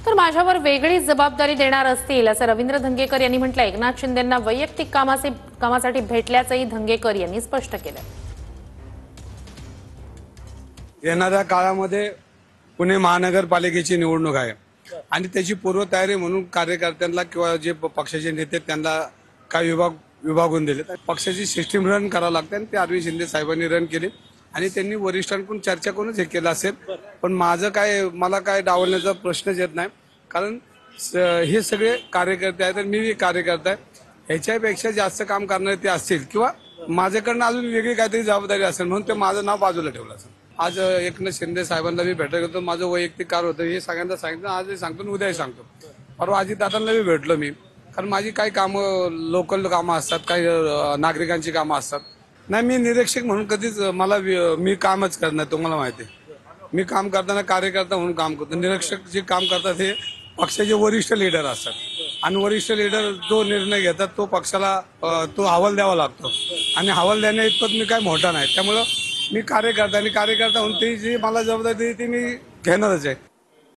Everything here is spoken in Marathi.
तर माझ्यावर वेगळी जबाबदारी देणार असतील असं रवींद्र धंगेकर यांनी म्हटलं। एकनाथ शिंदेंना वैयक्तिक कामासाठी भेटल्याचंही धंगेकर यांनी स्पष्ट केलं। येणाऱ्या काळामध्ये पुणे महानगरपालिकेची निवडणूक आहे आणि त्याची पूर्वतयारी म्हणून कार्यकर्त्यांना किंवा जे पक्षाचे नेते त्यांना काही विभागून दिले। पक्षाची सिस्टीम रन करावं लागते आणि ते अरविंद शिंदे साहेबांनी रन केली आणि त्यांनी वरिष्ठांकडून चर्चा करूनच हे केलं असेल। पण मला काय डावलण्याचा प्रश्नच येत नाही, कारण हे सगळे कार्यकर्ते आहेत आणि मी कार्यकर्ता आहे। ह्याच्यापेक्षा जास्त काम करणारे ते असतील किंवा माझ्याकडनं अजून वेगळी काहीतरी जबाबदारी असेल म्हणून ते माझं नाव बाजूला ठेवलं असेल। आज एकनाथ शिंदे साहेबांना मी भेटायला गेलो, माझं वैयक्तिक कार्य होतं हे सगळ्यांना सांगितलं। आजही सांगतो, उद्याही सांगतो। परवा अजितदादांना मी भेटलो मी, कारण माझी काही कामं लोकल कामं असतात, काही नागरिकांची कामं असतात। नाही, मी निरीक्षक म्हणून कधीच मी कामच करणार, तुम्हाला माहिती आहे। मी काम करताना कार्यकर्ता म्हणून काम करतो। निरीक्षक जे काम करतात हे पक्षाचे वरिष्ठ लीडर असतात आणि वरिष्ठ लीडर जो निर्णय घेतात तो पक्षाला तो हवाल द्यावा लागतो आणि हवाल देण्या इतपत मी काय मोठा नाही। त्यामुळं मी कार्यकर्ता आणि कार्यकर्ता म्हणून ती जी मला जबाबदारी ती मी घेणारच आहे।